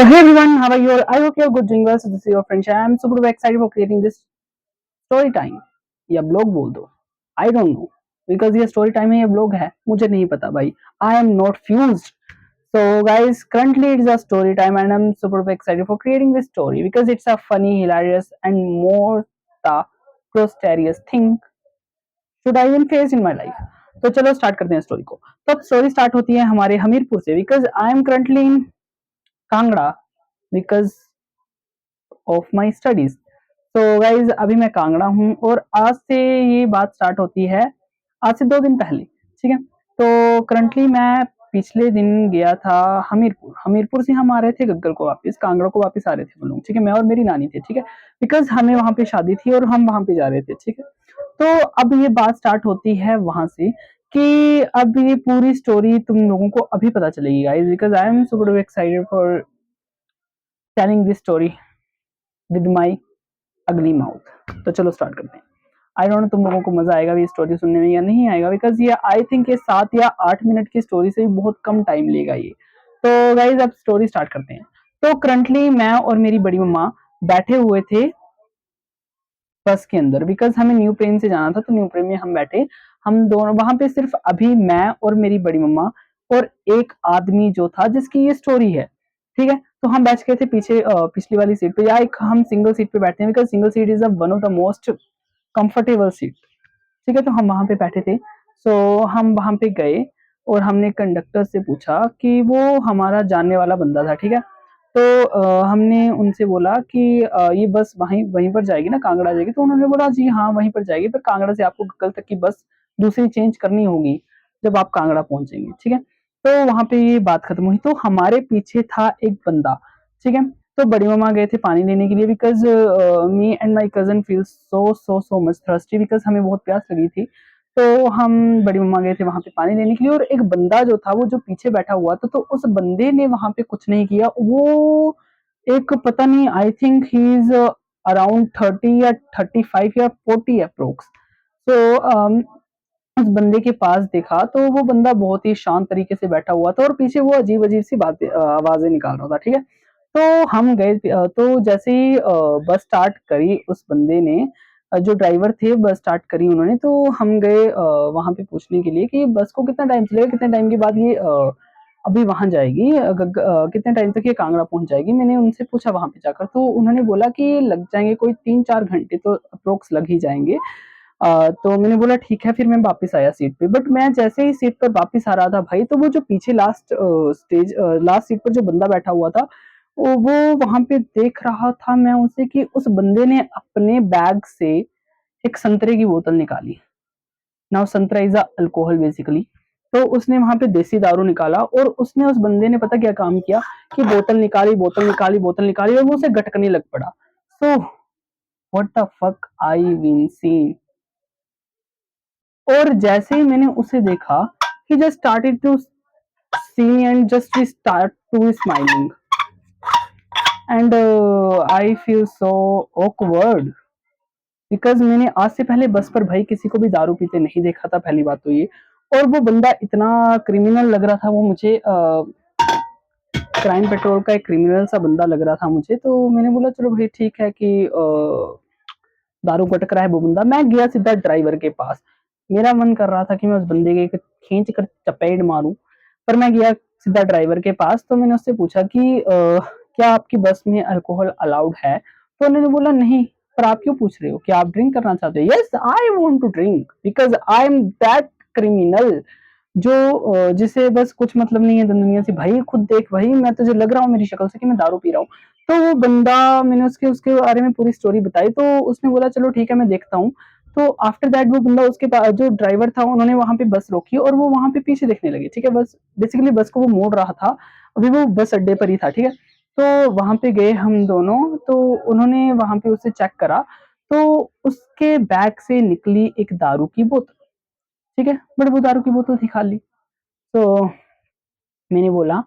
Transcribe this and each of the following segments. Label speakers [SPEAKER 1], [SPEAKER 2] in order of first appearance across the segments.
[SPEAKER 1] Hey everyone, how are you all? I hope you are good doing well. So this is your friend Sham. I'm super excited for creating this story time या blog बोल दो. I don't know because ये story time है या blog है मुझे नहीं पता भाई. I am not fused. So guys, currently it's a story time and I'm super excited for creating this story because it's a funny, hilarious and more the prosperous thing should I even face in my life. तो चलो start करते हैं story को. तो अब story start होती है हमारे हमीरपुर से because I am currently in Kangra because of my studies. तो गाइज अभी मैं कांगड़ा हूँ और आज से ये बात स्टार्ट होती है आज से 2 दिन पहले. ठीक है. तो करंटली मैं पिछले दिन गया था हमीरपुर. हमीरपुर से हम आ रहे थे गग्गल को वापस कांगड़ा को वापस आ रहे थे बोलूँ. ठीक है. मैं और मेरी नानी थे. ठीक है. बिकॉज हमें वहां पे शादी थी और हम वहां पे जा रहे थे. ठीक है. तो अब ये बात स्टार्ट होती है वहां से कि अब ये पूरी स्टोरी तुम लोगों को अभी पता चलेगी guys because I am super excited for telling this story with my अगली माउथ. तो चलो स्टार्ट करते हैं. आई डोंट नो तुम लोगों को मजा आएगा ये स्टोरी सुनने में या नहीं आएगा बिकॉज ये आई थिंक ये 7 या 8 मिनट की स्टोरी से भी बहुत कम टाइम लेगा ये. तो गाइज अब स्टोरी स्टार्ट करते हैं. तो करंटली मैं और मेरी बड़ी मम्मा बैठे हुए थे बस के अंदर बिकॉज हमें न्यू प्लेन से जाना था. तो न्यू प्लेन में हम बैठे. हम दोनों वहां पे सिर्फ अभी मैं और मेरी बड़ी मम्मा और एक आदमी जो था जिसकी ये स्टोरी है. ठीक है. तो हम बैठ गए थे पीछे पिछली वाली सीट पे या एक हम सिंगल सीट पे बैठते हैं because single seat is one of the most comfortable seat. ठीक है. तो हम वहां पे बैठे थे. सो हम वहां पे गए और हमने कंडक्टर से पूछा कि वो हमारा जानने वाला बंदा था. ठीक है. तो हमने उनसे बोला कि ये बस वहीं वहीं पर जाएगी ना कांगड़ा जाएगी. तो उन्होंने बोला जी हाँ वहीं पर जाएगी पर कांगड़ा से आपको कल तक की बस दूसरी चेंज करनी होगी जब आप कांगड़ा पहुंचेंगे. ठीक है. तो वहां पे ये बात खत्म हुई. तो हमारे पीछे था एक बंदा. ठीक है. तो बड़ी मम्मा गए थे पानी लेने के लिए because me and my cousin feel so much thirsty because हमें बहुत प्यास लगी थी. तो हम बड़ी मम्मा गए थे वहां पे पानी लेने के लिए और एक बंदा जो था वो जो पीछे बैठा हुआ था. तो उस बंदे ने वहां पे कुछ नहीं किया. वो एक पता नहीं I think he is around 30 या 35 या 40 अप्रोक्स. तो उस बंदे के पास देखा तो वो बंदा बहुत ही शांत तरीके से बैठा हुआ था और पीछे वो अजीब अजीब सी बातें आवाजें निकाल रहा था. ठीक है. तो हम गए तो जैसे ही बस स्टार्ट करी उस बंदे ने जो ड्राइवर थे बस स्टार्ट करी उन्होंने. तो हम गए वहां पे पूछने के लिए कि बस को कितना टाइम चलेगा कितने टाइम के बाद ये अभी वहां जाएगी कितने टाइम तक ये कांगड़ा पहुंच जाएगी. मैंने उनसे पूछा वहां पे जाकर. तो उन्होंने बोला कि लग जाएंगे कोई 3-4 घंटे तो अप्रोक्स लग ही जाएंगे. तो मैंने बोला ठीक है. फिर मैं वापस आया सीट पे. बट मैं जैसे ही सीट पर वापस आ रहा था भाई तो वो जो पीछे लास्ट सीट पर जो बंदा बैठा हुआ था वो वहां पे देख रहा था मैं उसे कि उस बंदे ने अपने बैग से एक संतरे की बोतल निकाली. नाउ संतरा इज अल्कोहल बेसिकली. तो उसने वहां पे देसी दारू निकाला और उसने उस बंदे ने पता क्या काम किया कि बोतल निकाली बोतल निकाली बोतल निकाली और वो उसे गटकने लग पड़ा. So what the fuck I been seen. और जैसे ही मैंने उसे देखा he just started to see and just we start to smiling and I feel so awkward because मैंने आज से पहले बस पर भाई किसी को भी दारू पीते नहीं देखा था पहली बात तो ये. और वो बंदा इतना क्रिमिनल लग रहा था वो मुझे क्राइम पेट्रोल का एक क्रिमिनल सा बंदा लग रहा था मुझे. तो मैंने बोला चलो भाई ठीक है कि दारू गटक रहा है वो बंदा. मैं गया सीधा ड्राइवर के पास. मेरा मन कर रहा था कि मैं उस बंदे के खींच कर चपेट मारूं पर मैं गया सीधा ड्राइवर के पास. तो मैंने उससे पूछा कि क्या आपकी बस में अल्कोहल अलाउड है. तो उन्होंने बोला नहीं. पर आप क्यों पूछ रहे हो क्या आप ड्रिंक करना चाहते हो. Yes I want to drink because I am that criminal जो जिसे बस कुछ मतलब नहीं है दुनिया से. भाई खुद देख भाई मैं तुझे लग रहा हूँ मेरी शक्ल से कि मैं दारू पी रहा हूँ. तो वो बंदा मैंने उसके उसके बारे में पूरी स्टोरी बताई. तो उसने बोला चलो ठीक है मैं देखता हूँ. तो आफ्टर दैट वो बंदा उसके पास जो ड्राइवर था उन्होंने वहां पे बस रोकी और वो वहां पे पीछे देखने लगे. ठीक है. बस बेसिकली बस को वो मोड़ रहा था. अभी वो बस अड्डे पर ही था. ठीक है. तो वहां पे गए हम दोनों. तो उन्होंने वहां पे उसे चेक करा. तो उसके बैग से निकली एक दारू की बोतल. ठीक है. बट वो दारू की बोतल थी खाली. तो मैंने बोला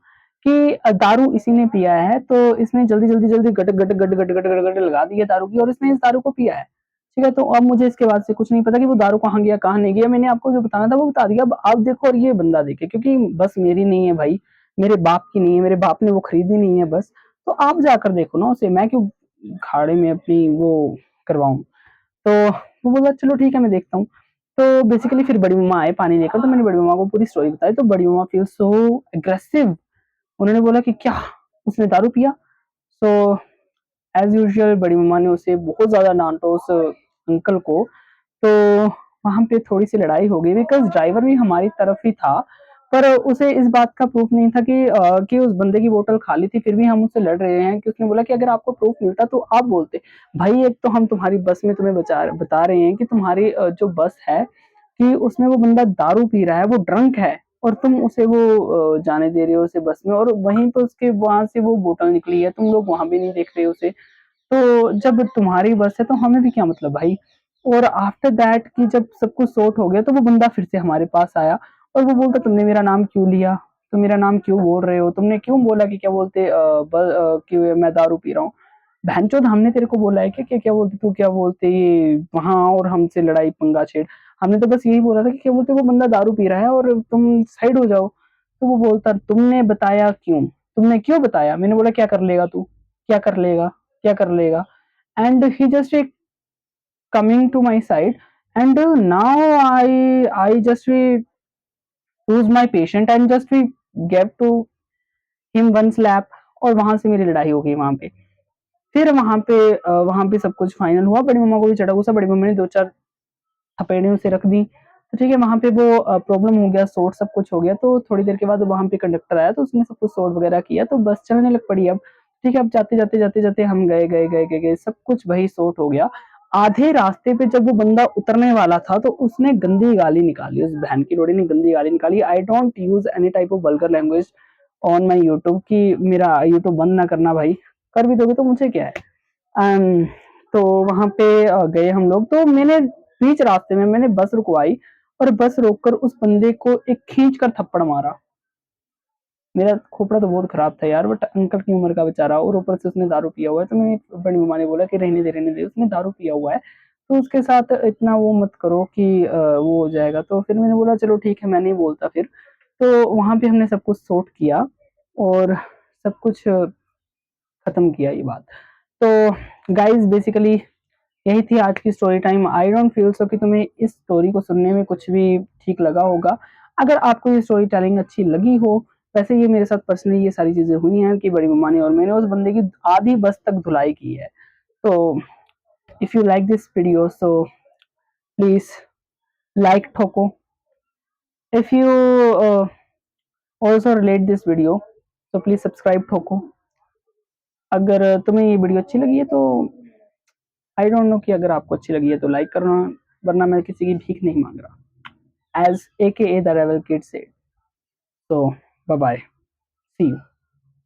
[SPEAKER 1] कि दारू इसी ने पिया है तो इसने जल्दी जल्दी जल्दी गट गट गट गट गट गट गट लगा दी है दारू की और इसने इस दारू को पिया है. ठीक है. तो अब मुझे इसके बाद से कुछ नहीं पता कि वो दारू कहाँ गया कहाँ नहीं गया. मैंने आपको जो बताना था वो बता दिया. अब आप देखो और ये बंदा देखे क्योंकि बस मेरी नहीं है भाई. मेरे बाप की नहीं है. मेरे बाप ने वो खरीदी नहीं है बस. तो आप जाकर देखो ना उसे, मैं क्यों खाड़े में अपनी वो करवाऊँ। तो वो बोला चलो ठीक है मैं देखता हूँ। तो बेसिकली फिर बड़ी मम्मा आए पानी लेकर, तो मैंने बड़ी मम्मा को पूरी स्टोरी बताई, तो बड़ी मम्मा फील सो एग्रेसिव। उन्होंने बोला कि क्या उसने दारू पिया? सो एज़ यूजुअल बड़ी मम्मा ने उसे बहुत ज़्यादा डाँटा उस अंकल को। तो वहाँ पे थोड़ी-सी लड़ाई हो गई बिकॉज़ ड्राइवर भी हमारी तरफ ही था, पर उसे इस बात का प्रूफ़ नहीं था कि उस बंदे की बोतल खाली थी, फिर भी हम उससे लड़ रहे हैं कि उसने बोला कि अगर आपको प्रूफ़ मिलता तो आप बोलते। भाई एक तो हम तुम्हारी बस में तुम्हें बता रहे हैं कि तुम्हारी जो बस है कि उसमें वो बंदा दारू पी रहा है, वो ड्रंक है और तुम उसे वो जाने दे रहे हो उसे बस में, और वहीं पे उसके वहाँ से वो बोतल निकली है, तुम लोग वहाँ भी नहीं देख रहे हो उसे। तो जब तुम्हारी बस है तो हमें भी क्या मतलब भाई। और आफ्टर दैट कि जब सब कुछ सॉर्ट हो गया तो वो बंदा फिर से हमारे पास आया और वो बोलता तुमने मेरा नाम क्यों लिया? तुम मेरा नाम क्यों बोल रहे हो? तुमने क्यों बोला कि क्या बोलते कि मैं दारू पी रहा हूँ? बहनचोद हमने तेरे को बोला है क्या क्या बोलते तू क्या बोलते ये वहाँ और हमसे लड़ाई पंगा छेड़। हमने तो बस यही बोला था कि क्या बोलते वो बंदा दारू पी रहा है और तुम साइड हो जाओ। तो वो बोलता तुमने बताया क्यों? तुमने क्यों बताया? मैंने बोला क्या कर लेगा तू? क्या कर लेगा? क्या कर लेगा? And he just coming to my side, and now I just choose my patient and just we gave to him one slap, और वहां से मेरी लड़ाई हो गई वहां पे। फिर वहां पे सब कुछ फाइनल हुआ, बड़ी मम्मा को भी चढ़ा गुस्सा, बड़ी मम्मा ने दो चार थपेड़े उसे रख दी। तो ठीक है वहां पे वो प्रॉब्लम हो गया, सॉर्ट सब कुछ हो गया। तो थोड़ी देर के बाद वहां पे कंडक्टर आया तो उसने सब कुछ सॉर्ट वगैरह किया, तो बस चलने लग पड़ी अब। ठीक है अब जाते जाते हम गए सब कुछ वही सॉर्ट हो गया। आधे रास्ते पे जब वो बंदा उतरने वाला था तो उसने गंदी गाली निकाली, उस बहन की लोड़ी ने गंदी गाली निकाली। I don't use any type of vulgar language on my YouTube, कि मेरा यूट्यूब बंद ना करना भाई, कर भी दोगे तो मुझे क्या है। अम, तो वहां पे गए हम लोग, तो मैंने बीच रास्ते में मैंने बस रुकवाई और बस रोककर उस बंदे को एक खींच कर थप्पड़ मारा। मेरा खोपड़ा तो बहुत खराब था यार, बट अंकल की उम्र का बेचारा और ऊपर से उसने दारू पिया हुआ है। तो मैंने बड़ी मम्मा ने बोला कि रहने दे, उसने दारू पिया हुआ है तो उसके साथ इतना वो मत करो कि वो हो जाएगा। तो फिर मैंने बोला चलो ठीक है मैं नहीं बोलता फिर। तो वहां पे हमने सब कुछ सॉर्ट किया और सब कुछ खत्म किया ये बात। तो गाइज बेसिकली यही थी आज की story time. I don't feel so कि तुम्हें इस स्टोरी को सुनने में कुछ भी ठीक लगा होगा। अगर आपको ये स्टोरी टेलिंग अच्छी लगी हो, वैसे ये मेरे साथ पर्सनली ये सारी चीजें हुई हैं कि बड़ी मम्मा ने और मैंने उस बंदे की आधी बस तक धुलाई की है। तो if you like this video so please like ठोको। If you also relate this video तो प्लीज सब्सक्राइब ठोको। अगर तुम्हें ये वीडियो अच्छी लगी है तो आई डोंट नो कि अगर आपको अच्छी लगी है तो लाइक करना, वरना मैं किसी की भीख नहीं मांग रहा, as aka the rebel kid said. So bye bye, see you.